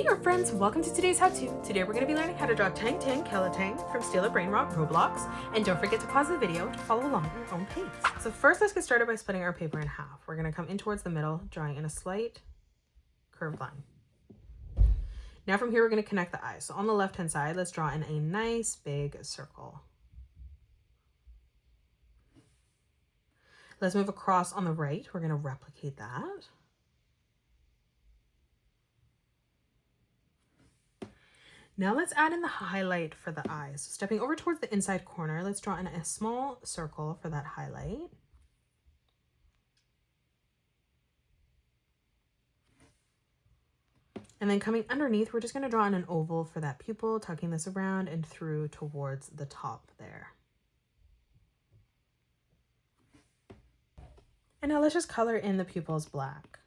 Hey our friends, welcome to today's how-to. Today we're going to be learning how to draw Tang Tang Keletang from Steal a Brainrot Roblox. And don't forget to pause the video to follow along at your own pace. So first let's get started by splitting our paper in half. We're going to come in towards the middle, drawing in a slight curved line. Now from here we're going to connect the eyes. So on the left hand side, let's draw in a nice big circle. Let's move across on the right. We're going to replicate that. Now let's add in the highlight for the eyes. So stepping over towards the inside corner, let's draw in a small circle for that highlight. And then coming underneath, we're just going to draw in an oval for that pupil, tucking this around and through towards the top there. And now let's just color in the pupils black.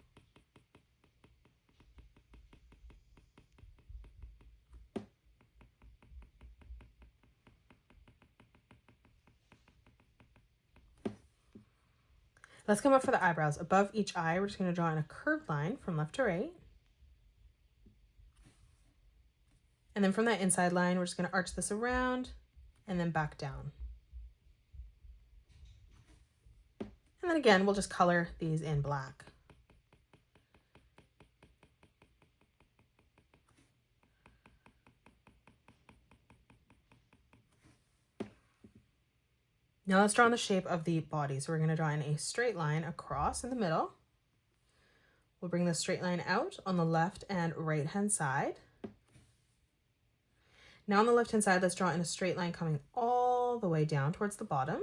Let's come up for the eyebrows. Above each eye, we're just going to draw in a curved line from left to right. And then from that inside line, we're just going to arch this around and then back down. And then again, we'll just color these in black. Now let's draw in the shape of the body. So we're going to draw in a straight line across in the middle. We'll bring the straight line out on the left and right hand side. Now on the left hand side, let's draw in a straight line coming all the way down towards the bottom.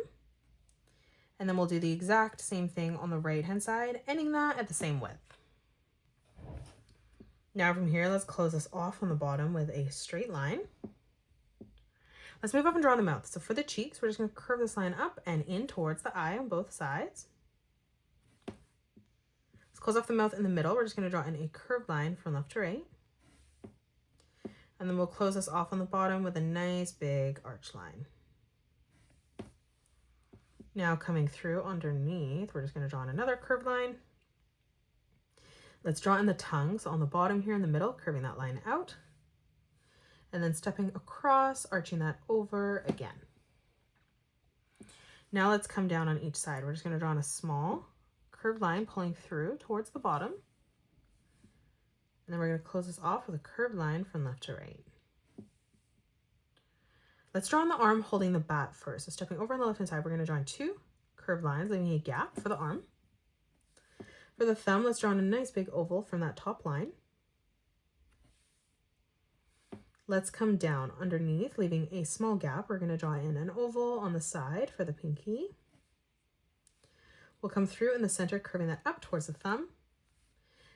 And then we'll do the exact same thing on the right hand side, ending that at the same width. Now from here, let's close this off on the bottom with a straight line. Let's move up and draw the mouth. So for the cheeks, we're just going to curve this line up and in towards the eye on both sides. Let's close off the mouth in the middle. We're just going to draw in a curved line from left to right. And then we'll close this off on the bottom with a nice big arch line. Now coming through underneath, we're just going to draw in another curved line. Let's draw in the tongue. So on the bottom here in the middle, curving that line out. And then stepping across, arching that over again. Now let's come down on each side. We're just going to draw in a small curved line pulling through towards the bottom. And then we're going to close this off with a curved line from left to right. Let's draw in the arm holding the bat first. So stepping over on the left hand side, we're going to draw in two curved lines, leaving a gap for the arm. For the thumb, let's draw in a nice big oval from that top line. Let's come down underneath, leaving a small gap. We're going to draw in an oval on the side for the pinky. We'll come through in the center, curving that up towards the thumb.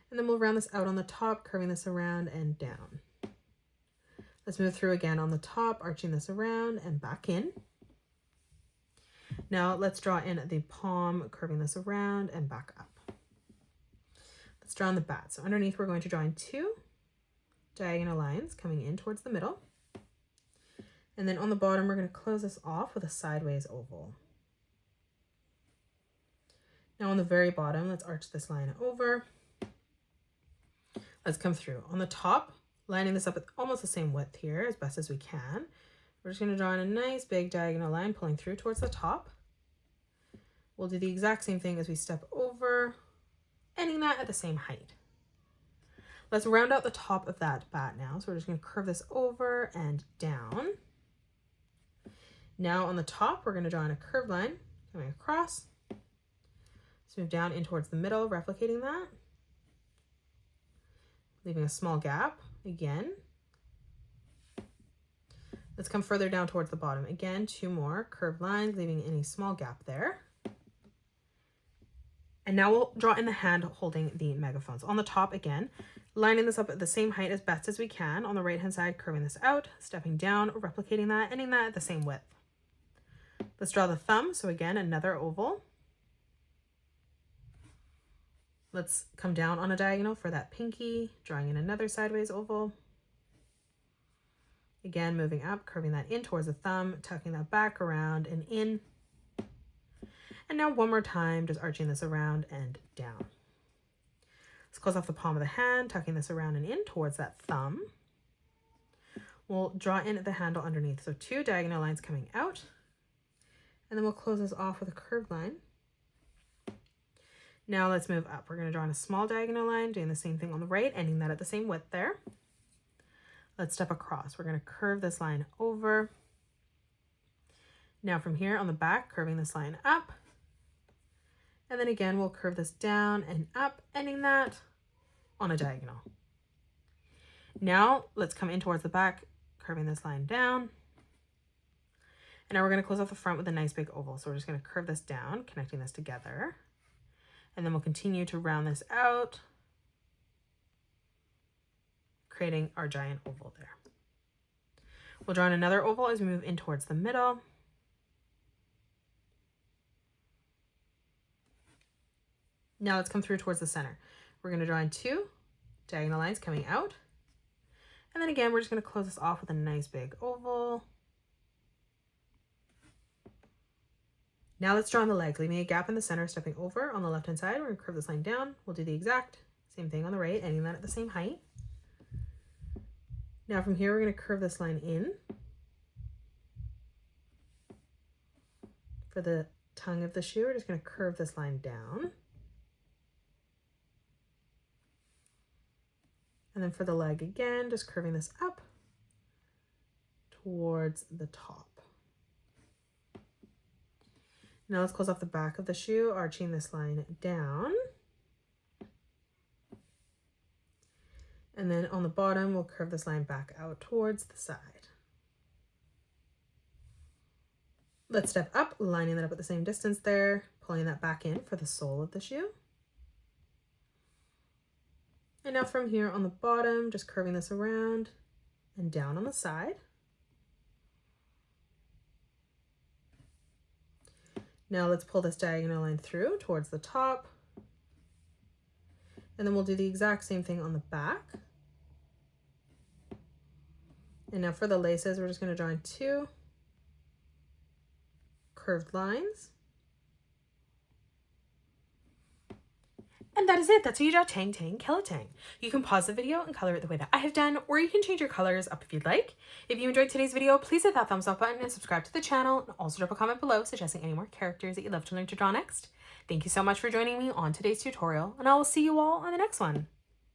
And then we'll round this out on the top, curving this around and down. Let's move through again on the top, arching this around and back in. Now let's draw in the palm, curving this around and back up. Let's draw in the bat. So underneath, we're going to draw in two diagonal lines coming in towards the middle. And then on the bottom, we're going to close this off with a sideways oval. Now on the very bottom, let's arch this line over. Let's come through. On the top, lining this up at almost the same width here as best as we can. We're just going to draw in a nice big diagonal line pulling through towards the top. We'll do the exact same thing as we step over, ending that at the same height. Let's round out the top of that bat now. So we're just going to curve this over and down. Now on the top, we're going to draw in a curved line coming across. Let's move down in towards the middle, replicating that. Leaving a small gap again. Let's come further down towards the bottom. Again, two more curved lines, leaving any small gap there. And now we'll draw in the hand holding the megaphones. On the top again, lining this up at the same height as best as we can. On the right hand side, curving this out, stepping down, replicating that, ending that at the same width. Let's draw the thumb. So again, another oval. Let's come down on a diagonal for that pinky, drawing in another sideways oval. Again, moving up, curving that in towards the thumb, tucking that back around and in. And now one more time, just arching this around and down. Let's close off the palm of the hand, tucking this around and in towards that thumb. We'll draw in the handle underneath. So 2 diagonal lines coming out. And then we'll close this off with a curved line. Now let's move up. We're going to draw in a small diagonal line, doing the same thing on the right, ending that at the same width there. Let's step across. We're going to curve this line over. Now from here on the back, curving this line up. And then again, we'll curve this down and up, ending that on a diagonal. Now let's come in towards the back, curving this line down. And now we're going to close off the front with a nice big oval. So we're just going to curve this down, connecting this together. And then we'll continue to round this out, creating our giant oval there. We'll draw in another oval as we move in towards the middle. Now let's come through towards the center. We're going to draw in 2 diagonal lines coming out. And then again, we're just going to close this off with a nice big oval. Now let's draw on the leg, leaving a gap in the center, stepping over on the left-hand side. We're going to curve this line down. We'll do the exact same thing on the right, ending that at the same height. Now from here, we're going to curve this line in. For the tongue of the shoe, we're just going to curve this line down. And then for the leg again, just curving this up towards the top. Now let's close off the back of the shoe, arching this line down. And then on the bottom, we'll curve this line back out towards the side. Let's step up, lining that up at the same distance there, pulling that back in for the sole of the shoe. And now from here on the bottom, just curving this around and down on the side. Now let's pull this diagonal line through towards the top. And then we'll do the exact same thing on the back. And now for the laces, we're just going to draw in 2 curved lines. And that is it. That's how you draw Tang Tang Keletang. You can pause the video and color it the way that I have done, or you can change your colors up if you'd like. If you enjoyed today's video, please hit that thumbs up button and subscribe to the channel. And also drop a comment below suggesting any more characters that you'd love to learn to draw next. Thank you so much for joining me on today's tutorial, and I will see you all on the next one.